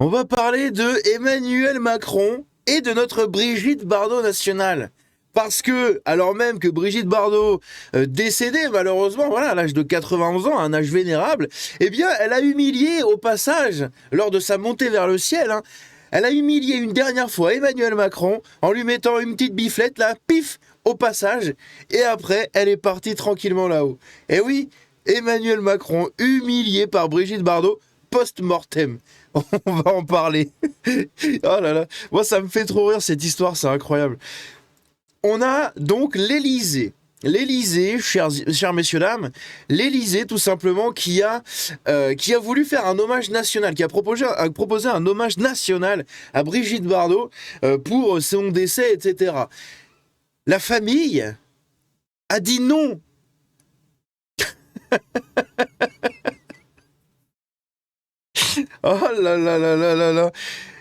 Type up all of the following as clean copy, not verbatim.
On va parler de Emmanuel Macron et de notre Brigitte Bardot nationale. Parce que, alors même que Brigitte Bardot, décédée malheureusement, voilà, à l'âge de 91 ans, un âge vénérable, eh bien, elle a humilié au passage, lors de sa montée vers le ciel, elle a humilié une dernière fois Emmanuel Macron en lui mettant une petite biflette là, pif, au passage, et après, elle est partie tranquillement là-haut. Et oui, Emmanuel Macron humilié par Brigitte Bardot post-mortem. On va en parler. Oh là là, moi ça me fait trop rire cette histoire, c'est incroyable. On a donc l'Élysée. L'Élysée, chers messieurs dames, l'Élysée tout simplement qui a voulu faire un hommage national, qui a proposé un hommage national à Brigitte Bardot pour son décès, etc. La famille a dit non. Oh là là là là là là.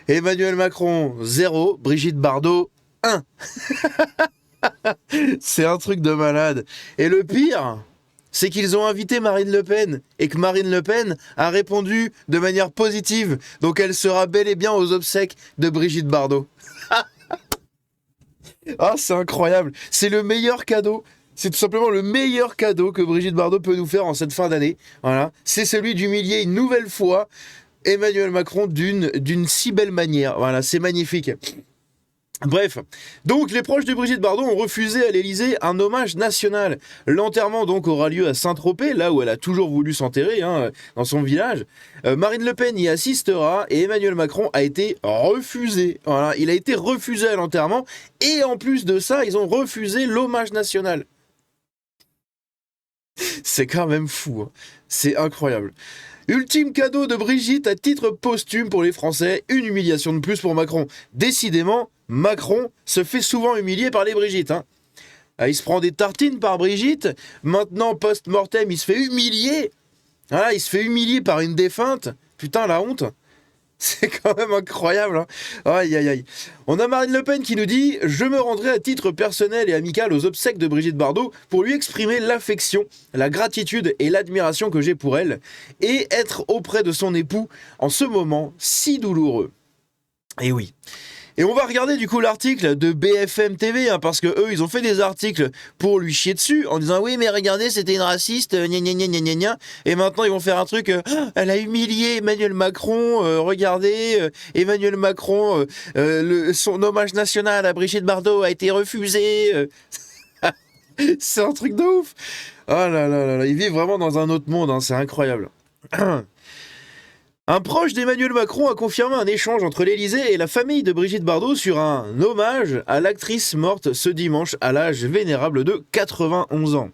Emmanuel Macron, 0. Brigitte Bardot, 1. C'est un truc de malade. Et le pire, c'est qu'ils ont invité Marine Le Pen et que Marine Le Pen a répondu de manière positive. Donc elle sera bel et bien aux obsèques de Brigitte Bardot. Ah, c'est incroyable. C'est le meilleur cadeau. C'est tout simplement le meilleur cadeau que Brigitte Bardot peut nous faire en cette fin d'année. Voilà. C'est celui d'humilier une nouvelle fois Emmanuel Macron d'une si belle manière. Voilà, c'est magnifique. Bref, donc les proches de Brigitte Bardot ont refusé à l'Élysée un hommage national. L'enterrement donc aura lieu à Saint-Tropez, là où elle a toujours voulu s'enterrer, dans son village. Marine Le Pen y assistera et Emmanuel Macron a été refusé. Voilà, il a été refusé à l'enterrement et en plus de ça, ils ont refusé l'hommage national. C'est quand même fou, hein. C'est incroyable. Ultime cadeau de Brigitte à titre posthume pour les Français, une humiliation de plus pour Macron. Décidément, Macron se fait souvent humilier par les Brigitte. Il se prend des tartines par Brigitte, maintenant post-mortem il se fait humilier. Voilà, il se fait humilier par une défunte. Putain, la honte. C'est quand même incroyable, hein. Aïe aïe aïe. On a Marine Le Pen qui nous dit: je me rendrai à titre personnel et amical aux obsèques de Brigitte Bardot pour lui exprimer l'affection, la gratitude et l'admiration que j'ai pour elle, et être auprès de son époux en ce moment si douloureux. Et oui. Et on va regarder du coup l'article de BFM TV, parce que eux, ils ont fait des articles pour lui chier dessus, en disant oui mais regardez c'était une raciste, gna gna gna gna gna gna. Et maintenant ils vont faire un truc, elle a humilié Emmanuel Macron, regardez, Emmanuel Macron, son hommage national à Brigitte Bardot a été refusé. C'est un truc de ouf. Oh là là là là, ils vivent vraiment dans un autre monde, c'est incroyable. Un proche d'Emmanuel Macron a confirmé un échange entre l'Élysée et la famille de Brigitte Bardot sur un hommage à l'actrice morte ce dimanche à l'âge vénérable de 91 ans.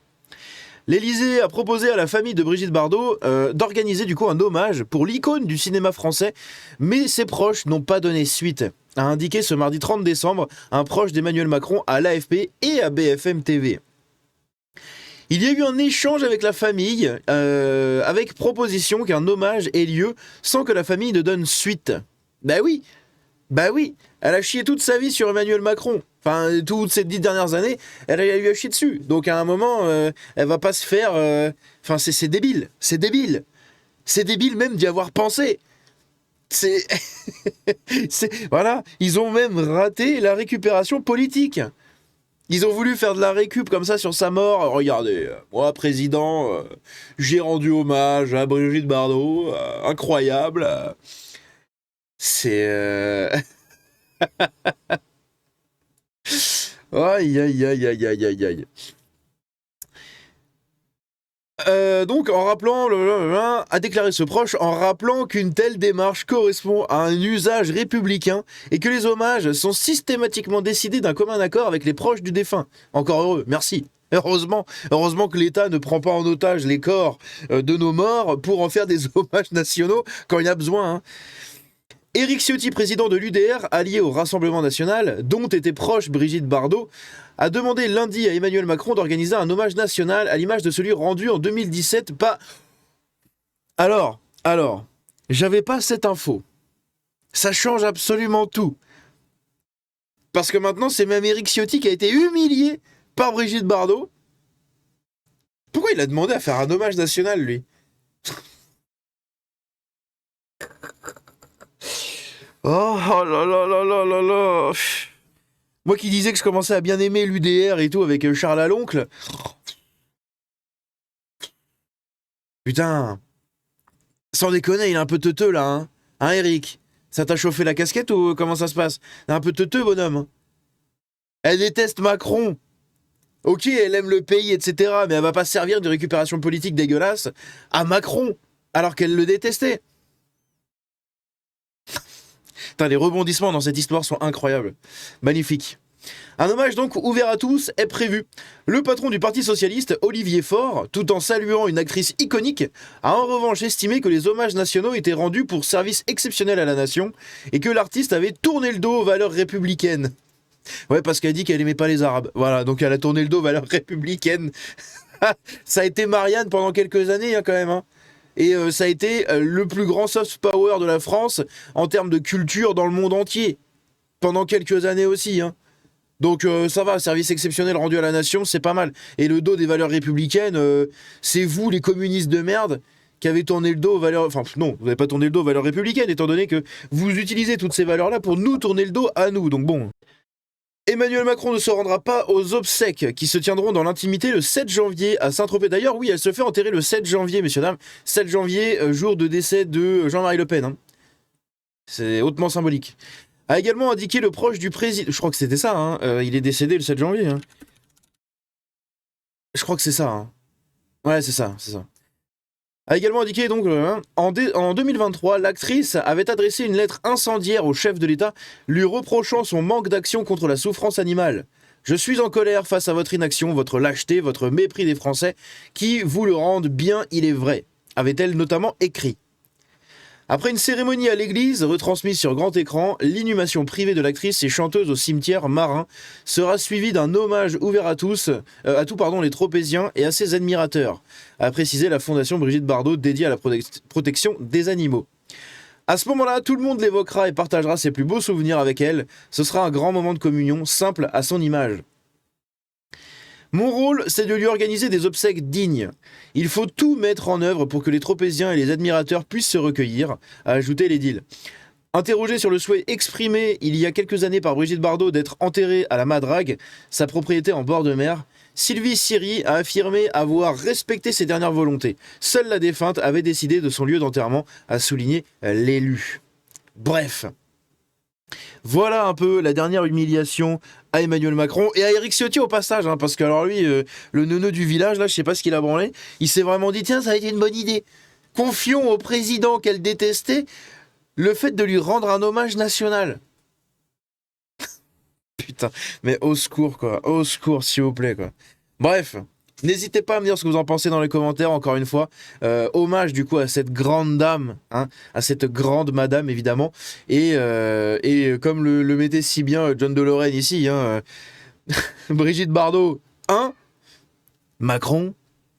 L'Élysée a proposé à la famille de Brigitte Bardot d'organiser du coup un hommage pour l'icône du cinéma français, mais ses proches n'ont pas donné suite, a indiqué ce mardi 30 décembre un proche d'Emmanuel Macron à l'AFP et à BFM TV. Il y a eu un échange avec la famille, avec proposition qu'un hommage ait lieu sans que la famille ne donne suite. Bah oui, elle a chié toute sa vie sur Emmanuel Macron. Enfin, toutes ces 10 dernières années, elle a eu à chier dessus. Donc à un moment, elle va pas se faire... Enfin, c'est débile, c'est débile. C'est débile même d'y avoir pensé. C'est... Voilà, ils ont même raté la récupération politique. Ils ont voulu faire de la récup comme ça sur sa mort. Regardez, moi, président, j'ai rendu hommage à Brigitte Bardot. Incroyable. C'est... Aïe, aïe, aïe, aïe, aïe, aïe, aïe. Donc, en rappelant, a déclaré ce proche, en rappelant qu'une telle démarche correspond à un usage républicain et que les hommages sont systématiquement décidés d'un commun accord avec les proches du défunt. Encore heureux, merci. Heureusement que l'État ne prend pas en otage les corps de nos morts pour en faire des hommages nationaux quand il y a besoin. Éric Ciotti, président de l'UDR, allié au Rassemblement National, dont était proche Brigitte Bardot, a demandé lundi à Emmanuel Macron d'organiser un hommage national à l'image de celui rendu en 2017 par... Alors, j'avais pas cette info. Ça change absolument tout. Parce que maintenant, c'est même Éric Ciotti qui a été humilié par Brigitte Bardot. Pourquoi il a demandé à faire un hommage national, lui? Oh là là là là là là. Moi qui disais que je commençais à bien aimer l'UDR et tout avec Charles Aloncle. Putain, sans déconner, il est un peu teuteux là, hein. Hein, Eric? Ça t'a chauffé la casquette ou comment ça se passe? Il est un peu teuteux, bonhomme, hein. Elle déteste Macron. Ok, elle aime le pays, etc. Mais elle va pas se servir de récupération politique dégueulasse à Macron, alors qu'elle le détestait. Putain, les rebondissements dans cette histoire sont incroyables. Magnifique. Un hommage donc ouvert à tous est prévu. Le patron du Parti Socialiste, Olivier Faure, tout en saluant une actrice iconique, a en revanche estimé que les hommages nationaux étaient rendus pour service exceptionnel à la nation et que l'artiste avait tourné le dos aux valeurs républicaines. Ouais, parce qu'elle dit qu'elle aimait pas les Arabes. Voilà, donc elle a tourné le dos aux valeurs républicaines. Ça a été Marianne pendant quelques années, hein, quand même. Hein. Et ça a été le plus grand soft power de la France en termes de culture dans le monde entier. Pendant quelques années aussi, hein. Donc ça va, service exceptionnel rendu à la nation, c'est pas mal. Et le dos des valeurs républicaines, c'est vous les communistes de merde qui avez tourné le dos aux valeurs... Enfin non, vous n'avez pas tourné le dos aux valeurs républicaines, étant donné que vous utilisez toutes ces valeurs-là pour nous tourner le dos à nous. Donc bon... Emmanuel Macron ne se rendra pas aux obsèques qui se tiendront dans l'intimité le 7 janvier à Saint-Tropez. D'ailleurs, oui, elle se fait enterrer le 7 janvier, messieurs, dames. 7 janvier, jour de décès de Jean-Marie Le Pen. Hein. C'est hautement symbolique. A également indiqué le proche du président... Je crois que c'était ça, hein. Il est décédé le 7 janvier. Hein. Je crois que c'est ça. Hein. Ouais, c'est ça, c'est ça. A également indiqué donc en 2023, l'actrice avait adressé une lettre incendiaire au chef de l'État, lui reprochant son manque d'action contre la souffrance animale. Je suis en colère face à votre inaction, votre lâcheté, votre mépris des Français, qui vous le rendent bien, il est vrai, avait-elle notamment écrit. Après une cérémonie à l'église, retransmise sur grand écran, l'inhumation privée de l'actrice et chanteuse au cimetière marin sera suivie d'un hommage ouvert à tous, les Tropéziens et à ses admirateurs, a précisé la fondation Brigitte Bardot dédiée à la protection des animaux. À ce moment-là, tout le monde l'évoquera et partagera ses plus beaux souvenirs avec elle. Ce sera un grand moment de communion, simple à son image. Mon rôle, c'est de lui organiser des obsèques dignes. Il faut tout mettre en œuvre pour que les Tropéziens et les admirateurs puissent se recueillir, a ajouté l'édile. Interrogé sur le souhait exprimé il y a quelques années par Brigitte Bardot d'être enterrée à la Madrague, sa propriété en bord de mer, Sylvie Siri a affirmé avoir respecté ses dernières volontés. Seule la défunte avait décidé de son lieu d'enterrement, a souligné l'élu. Bref. Voilà un peu la dernière humiliation à Emmanuel Macron et à Éric Ciotti au passage, hein, parce que alors lui, le neuneu du village, là, je sais pas ce qu'il a branlé, il s'est vraiment dit, tiens, ça a été une bonne idée. Confions au président qu'elle détestait le fait de lui rendre un hommage national. Putain, mais au secours, quoi, au secours, s'il vous plaît, quoi. Bref. N'hésitez pas à me dire ce que vous en pensez dans les commentaires, encore une fois. Hommage du coup à cette grande dame, hein, à cette grande madame évidemment. Et comme le mettait si bien John de Lorraine ici, hein, Brigitte Bardot 1, Macron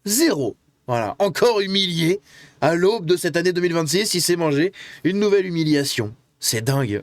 0. Voilà, encore humilié. À l'aube de cette année 2026, il s'est mangé une nouvelle humiliation. C'est dingue.